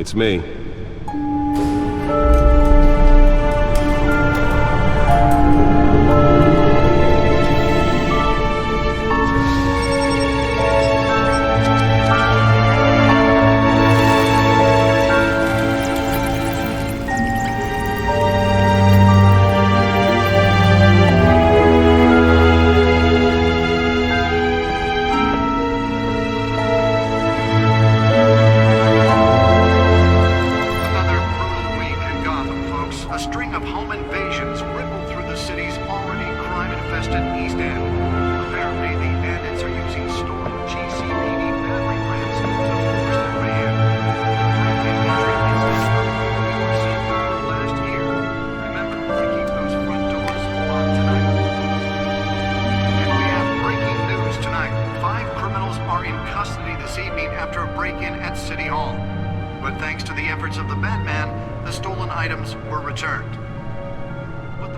It's me.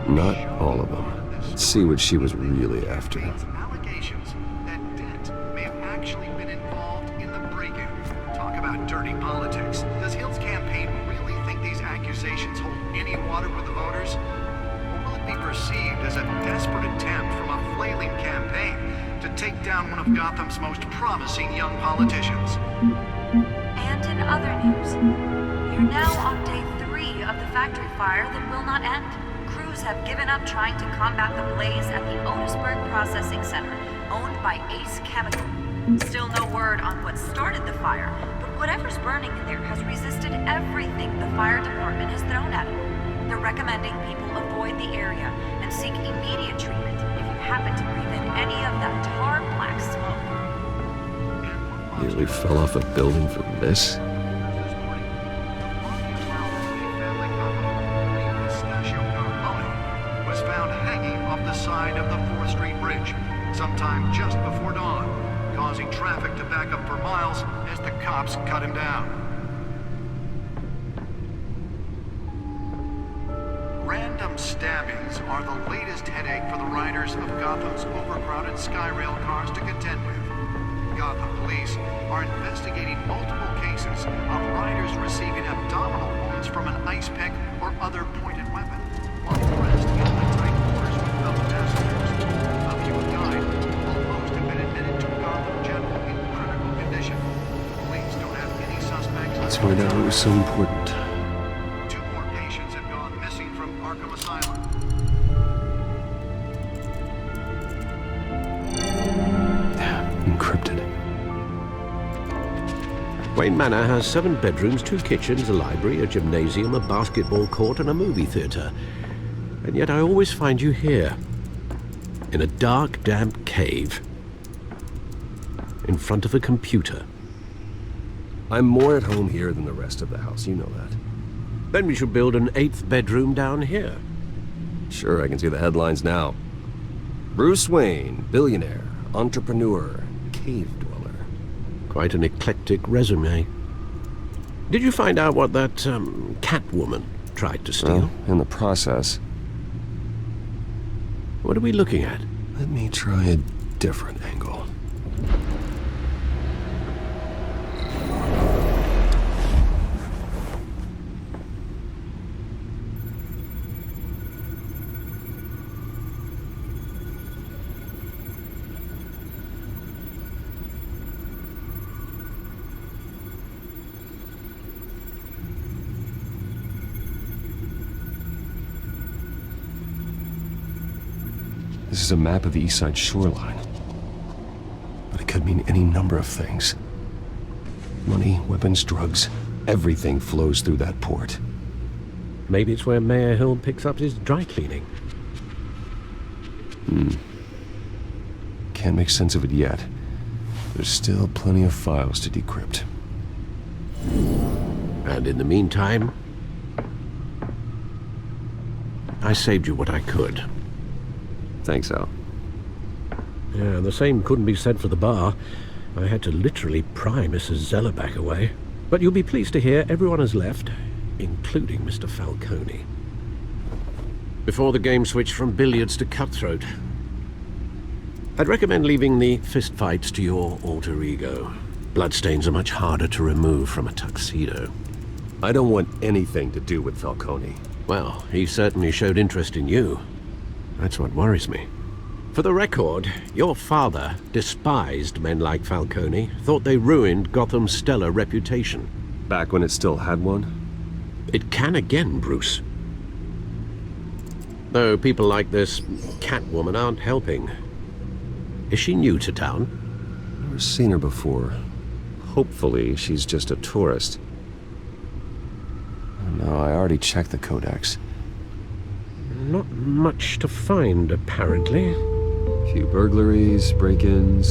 Not all of them. Let's see what she was really after. Allegations that Dent may have actually been involved in the break-in. Talk about dirty politics. Does Hill's campaign really think these accusations hold any water with the voters? Or will it be perceived as a desperate attempt from a flailing campaign to take down one of Gotham's most promising young politicians? And in other news, you're now on day 3 of the factory fire that will not end. Crews have given up trying to combat the blaze at the Otisburg Processing Center, owned by Ace Chemical. Still no word on what started the fire, but whatever's burning in there has resisted everything the fire department has thrown at it. They're recommending people avoid the area and seek immediate treatment if you happen to breathe in any of that tar black smoke. Nearly fell off a building for this? Sometime just before dawn, causing traffic to back up for miles as the cops cut him down. Random stabbings are the latest headache for the riders of Gotham's overcrowded Skyrail cars to contend with. Gotham police are investigating multiple cases of riders receiving abdominal wounds from an ice pick or other pointed weapon, while the rest in the tight quarters with fellow passengers. A few have died, while most have been admitted to Gotham General in critical condition. Police don't have any suspects. Let's find out what was so important. 2 more patients have gone missing from Arkham Asylum. Encrypted. Wayne Manor has 7 bedrooms, 2 kitchens, a library, a gymnasium, a basketball court, and a movie theater. And yet I always find you here, in a dark, damp cave, in front of a computer. I'm more at home here than the rest of the house, you know that. Then we should build an 8th bedroom down here. Sure, I can see the headlines now. Bruce Wayne, billionaire, entrepreneur, cave dweller. Quite an eclectic resume. Did you find out what that, Catwoman tried to steal? Well, in the process. What are we looking at? Let me try a different angle. This is a map of the East Side shoreline. But it could mean any number of things. Money, weapons, drugs, everything flows through that port. Maybe it's where Mayor Hill picks up his dry cleaning. Can't make sense of it yet. There's still plenty of files to decrypt. And in the meantime, I saved you what I could. Thanks, Al. Yeah, the same couldn't be said for the bar. I had to literally pry Mrs. Zellerback away. But you'll be pleased to hear everyone has left, including Mr. Falcone. Before the game switched from billiards to cutthroat. I'd recommend leaving the fistfights to your alter ego. Bloodstains are much harder to remove from a tuxedo. I don't want anything to do with Falcone. Well, he certainly showed interest in you. That's what worries me. For the record, your father despised men like Falcone, thought they ruined Gotham's stellar reputation. Back when it still had one? It can again, Bruce. Though people like this Catwoman aren't helping. Is she new to town? Never seen her before. Hopefully, she's just a tourist. No, I already checked the codex. Not much to find, apparently. Few burglaries, break-ins.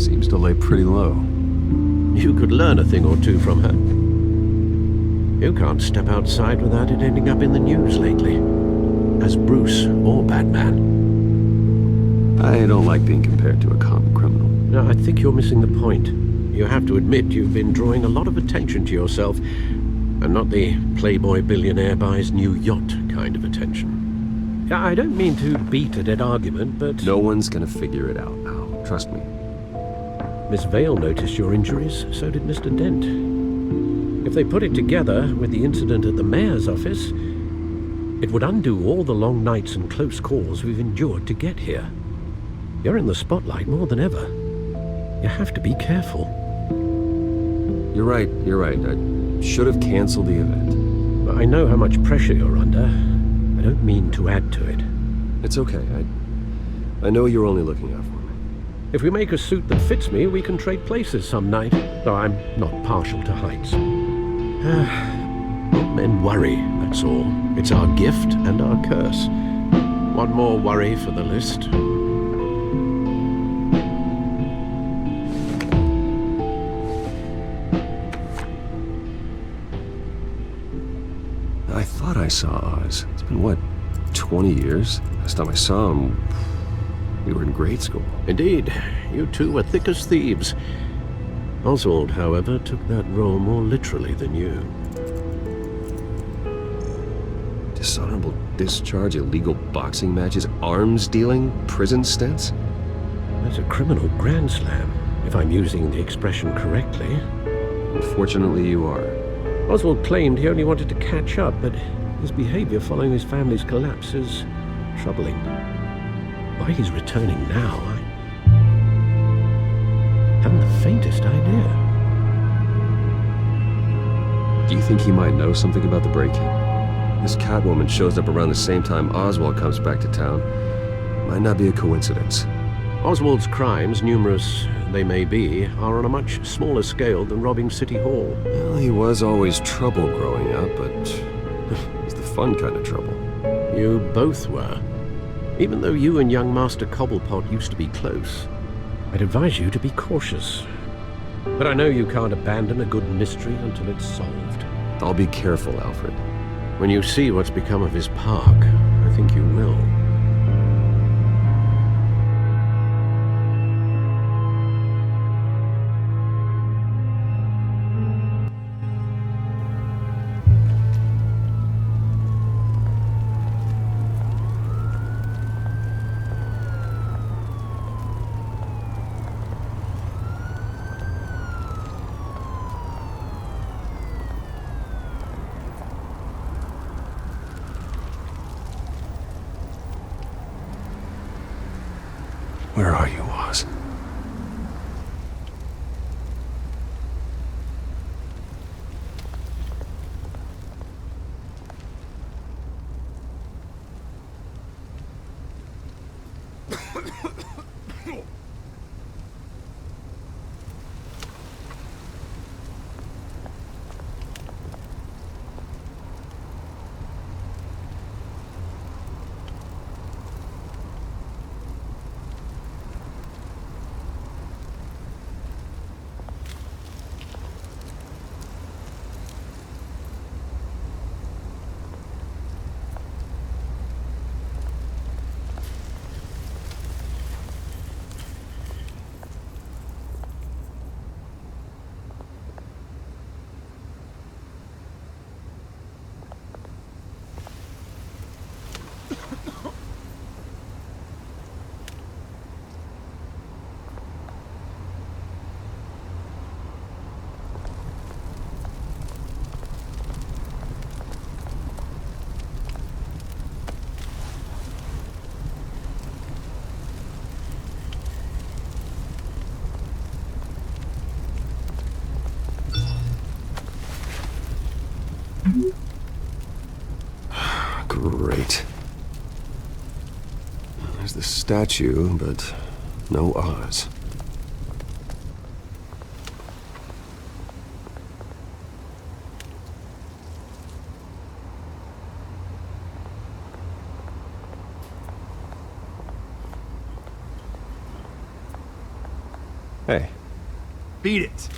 Seems to lay pretty low. You could learn a thing or two from her. You can't step outside without it ending up in the news lately. As Bruce or Batman. I don't like being compared to a common criminal. No, I think you're missing the point. You have to admit you've been drawing a lot of attention to yourself, and not the playboy billionaire buys new yacht kind of attention. I don't mean to beat a dead argument, but... No one's gonna figure it out, Al. Trust me. Miss Vale noticed your injuries, so did Mr. Dent. If they put it together with the incident at the mayor's office, it would undo all the long nights and close calls we've endured to get here. You're in the spotlight more than ever. You have to be careful. You're right. I should have canceled the event. I know how much pressure you're under. I don't mean to add to it. It's okay. I know you're only looking out for me. If we make a suit that fits me, we can trade places some night, though I'm not partial to heights. Men worry, that's all. It's our gift and our curse. One more worry for the list. I thought I saw Oz. It's been, what, 20 years? Last time I saw him, we were in grade school. Indeed, you two were thick as thieves. Oswald, however, took that role more literally than you. Dishonorable discharge, illegal boxing matches, arms dealing, prison stints? That's a criminal grand slam, if I'm using the expression correctly. Unfortunately, you are. Oswald claimed he only wanted to catch up, but his behavior following his family's collapse is troubling. Why he's returning now, I haven't the faintest idea. Do you think he might know something about the break-in? This Catwoman shows up around the same time Oswald comes back to town. Might not be a coincidence. Oswald's crimes, numerous they may be, are on a much smaller scale than robbing City Hall. Well, he was always trouble growing up, but it's the fun kind of trouble. You both were. Even though you and young Master Cobblepot used to be close, I'd advise you to be cautious. But I know you can't abandon a good mystery until it's solved. I'll be careful, Alfred. When you see what's become of his park, I think you will. Where are you, Oz? Great. There's the statue, but no Oz. Hey. Beat it.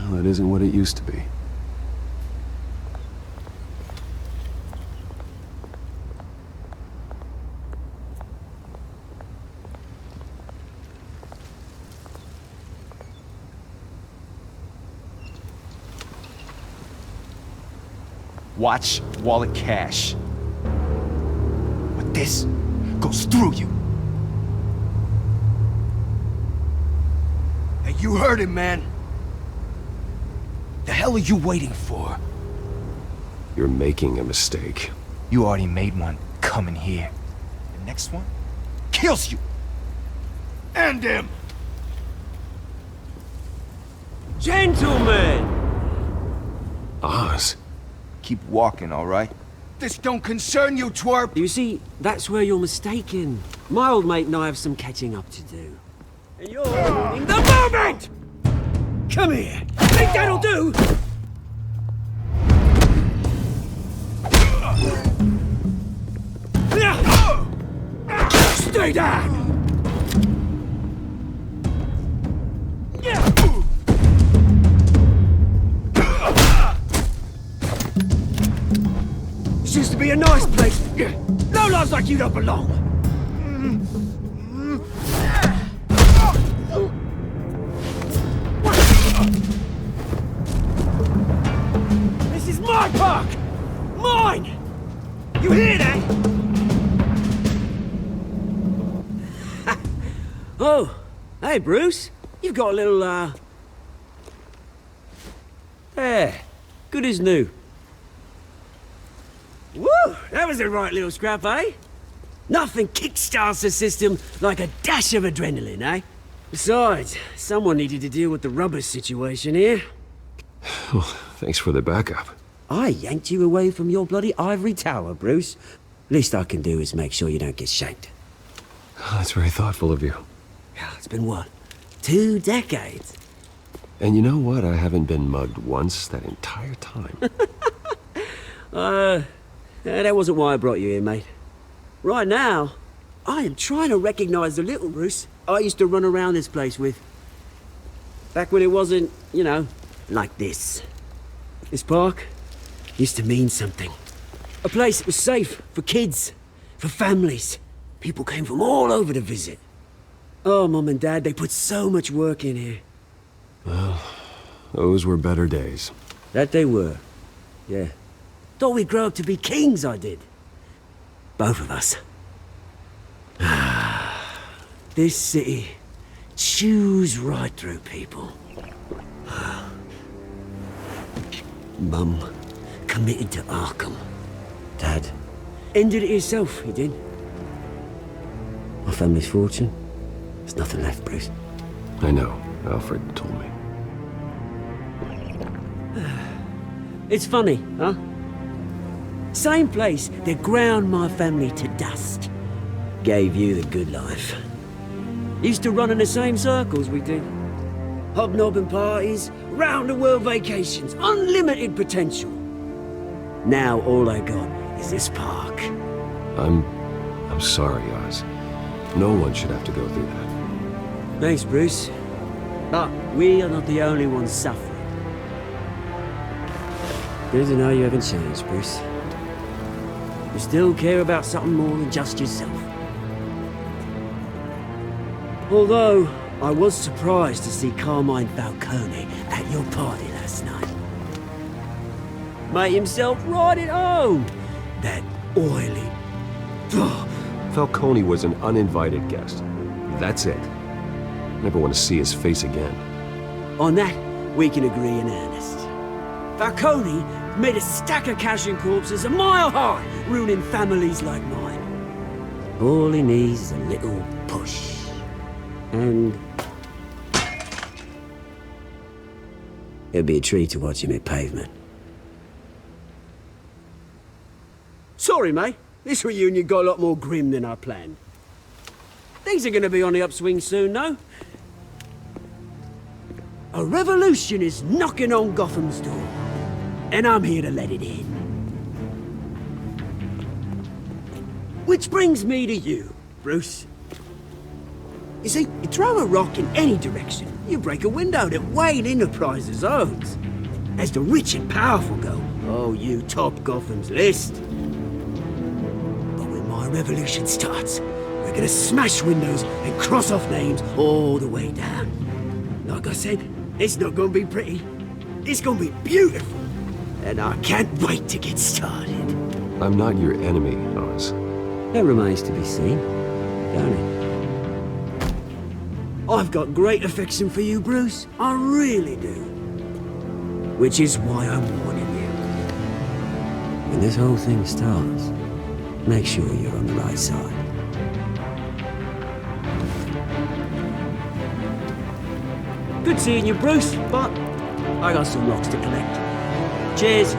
Well, it isn't what it used to be. Watch wallet cash. But this goes through you. Hey, you heard him, man. The hell are you waiting for? You're making a mistake. You already made one coming here. The next one kills you. And him. Gentlemen! Oz? Keep walking, all right? This don't concern you, twerp! You see, that's where you're mistaken. My old mate and I have some catching up to do. And you're ruining the moment! Come here! Think that'll do? Stay down! This used to be a nice place. No lives like you don't belong. This is my park! Mine! You hear that? Oh, hey Bruce. You've got a little, There. Good as new. Woo! That was a right little scrap, eh? Nothing kickstarts the system like a dash of adrenaline, eh? Besides, someone needed to deal with the rubber situation here. Well, thanks for the backup. I yanked you away from your bloody ivory tower, Bruce. Least I can do is make sure you don't get shanked. Oh, that's very thoughtful of you. It's been what? 2 decades? And you know what? I haven't been mugged once that entire time. That wasn't why I brought you here, mate. Right now, I am trying to recognize the little Bruce I used to run around this place with. Back when it wasn't, you know, like this. This park used to mean something. A place that was safe for kids, for families. People came from all over to visit. Oh, Mum and Dad, they put so much work in here. Well, those were better days. That they were, yeah. Thought we'd grow up to be kings, I did. Both of us. This city chews right through people. Mum committed to Arkham. Dad ended it himself, he did. My family's fortune, there's nothing left, Bruce. I know. Alfred told me. It's funny, huh? Same place that ground my family to dust. Gave you the good life. Used to run in the same circles we did. Hobnobbing parties, round-the-world vacations, unlimited potential. Now all I got is this park. I'm sorry, Oz. No one should have to go through that. Thanks, Bruce. But we are not the only ones suffering. Good to know you haven't changed, Bruce. You still care about something more than just yourself. Although, I was surprised to see Carmine Falcone at your party last night. Made himself right at home. That oily... Ugh. Falcone was an uninvited guest. That's it. Never want to see his face again. On that, we can agree in earnest. Falcone made a stack of cash and corpses a mile high, ruining families like mine. All he needs is a little push. And... it'll be a treat to watch him hit pavement. Sorry, mate. This reunion got a lot more grim than I planned. Things are gonna be on the upswing soon, though. A revolution is knocking on Gotham's door, and I'm here to let it in. Which brings me to you, Bruce. You see, you throw a rock in any direction, you break a window that Wayne Enterprises owns. As the rich and powerful go, oh, you top Gotham's list. But when my revolution starts, we're gonna smash windows and cross off names all the way down. Like I said, it's not gonna be pretty. It's gonna be beautiful. And I can't wait to get started. I'm not your enemy, Oz. That remains to be seen, don't it? I've got great affection for you, Bruce. I really do. Which is why I'm warning you. When this whole thing starts, make sure you're on the right side. Good seeing you, Bruce, but I got some rocks to collect. Cheers.